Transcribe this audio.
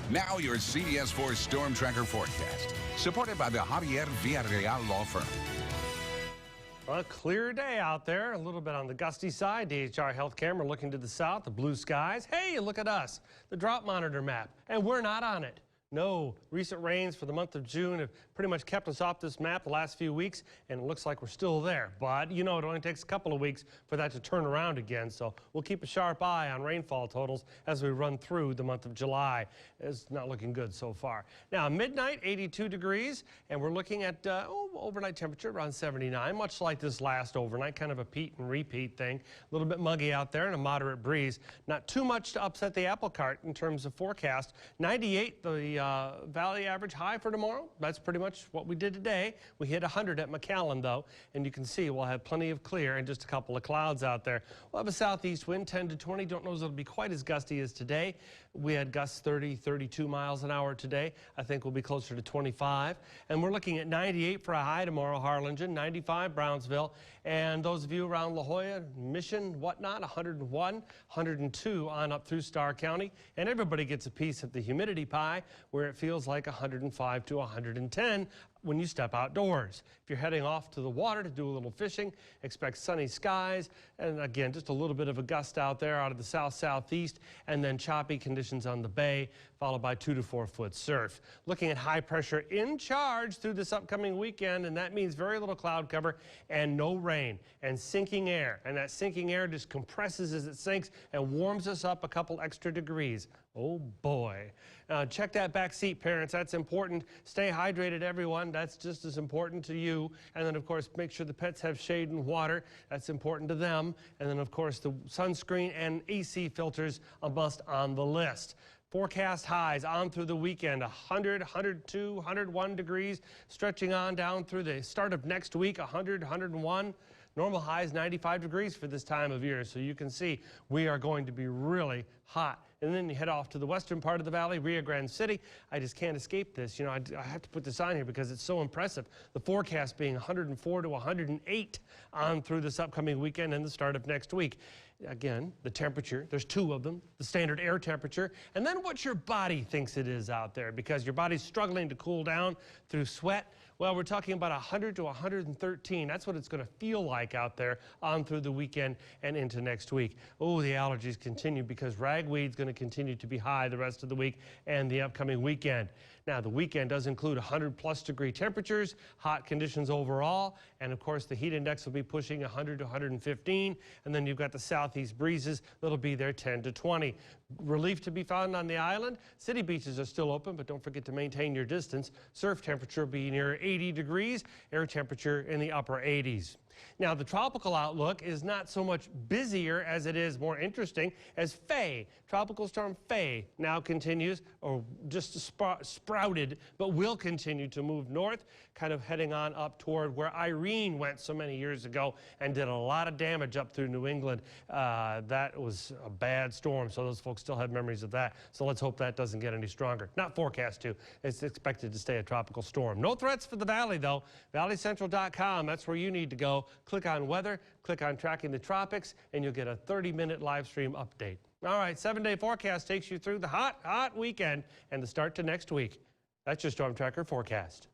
Now your CBS 4 Storm Tracker forecast, supported by the Javier Villarreal Law Firm. A clear day out there, a little bit on the gusty side. DHR Health Camera looking to the south, the blue skies. Hey, look at us, the drought monitor map, and we're not on it. No, recent rains for the month of June have pretty much kept us off this map the last few weeks, and it looks like we're still there. But, you know, it only takes a couple of weeks for that to turn around again, so we'll keep a sharp eye on rainfall totals as we run through the month of July. It's not looking good so far. Now, midnight, 82 degrees, and we're looking at overnight temperature around 79, much like this last overnight, kind of a peat and repeat thing. A little bit muggy out there and a moderate breeze. Not too much to upset the apple cart in terms of forecast. 98, the valley average high for tomorrow. That's pretty much what we did today. We hit 100 at McAllen, though, and you can see we'll have plenty of clear and just a couple of clouds out there. We'll have a southeast wind, 10 to 20. Don't know if it'll be quite as gusty as today. We had gusts 30, 32 miles an hour today. I think we'll be closer to 25. And we're looking at 98 for a high tomorrow, Harlingen, 95 Brownsville, and those of you around La Jolla, Mission, whatnot, 101, 102 on up through Starr County. And everybody gets a piece of the humidity pie, where it feels like 105 to 110 when you step outdoors. If you're heading off to the water to do a little fishing, expect sunny skies, and again, just a little bit of a gust out there out of the south-southeast, and then choppy conditions on the bay, followed by 2 to 4 foot surf. Looking at high pressure in charge through this upcoming weekend, and that means very little cloud cover and no rain and sinking air. And that sinking air just compresses as it sinks and warms us up a couple extra degrees. Oh boy. Check that back seat, parents. That's important. Stay hydrated, everyone. That's just as important to you. And then, of course, make sure the pets have shade and water. That's important to them. And then, of course, the sunscreen and AC filters a must on the list. Forecast highs on through the weekend, 100, 102, 101 degrees, stretching on down through the start of next week, 100, 101. Normal highs 95 degrees for this time of year, so you can see we are going to be really hot. And then you head off to the western part of the valley, Rio Grande City. I just can't escape this. You know, I have to put this on here because it's so impressive. The forecast being 104 to 108 on through this upcoming weekend and the start of next week. Again, the temperature, there's two of them, the standard air temperature, and then what your body thinks it is out there, because your body's struggling to cool down through sweat. Well, we're talking about 100 to 113. That's what it's going to feel like out there on through the weekend and into next week. Oh, the allergies continue because ragweed's going to continue to be high the rest of the week and the upcoming weekend. Now, the weekend does include 100+ degree temperatures, hot conditions overall, and of course the heat index will be pushing 100 to 115, and then you've got the southeast breezes that'll be there 10 to 20. Relief to be found on the island. City beaches are still open, but don't forget to maintain your distance. Surf temperature will be near 80 degrees, air temperature in the upper 80s. Now, the tropical outlook is not so much busier as it is more interesting, as Faye, Tropical Storm Faye, now continues, or just sprouted, but will continue to move north, kind of heading on up toward where Irene went so many years ago and did a lot of damage up through New England. That was a bad storm, so those folks still have memories of that. So let's hope that doesn't get any stronger. Not forecast to. It's expected to stay a tropical storm. No threats for the valley, though. ValleyCentral.com, that's where you need to go. Click on weather, click on tracking the tropics, and you'll get a 30-minute live stream update. All right, 7-day forecast takes you through the hot weekend and the start to next week. That's your Storm Tracker forecast.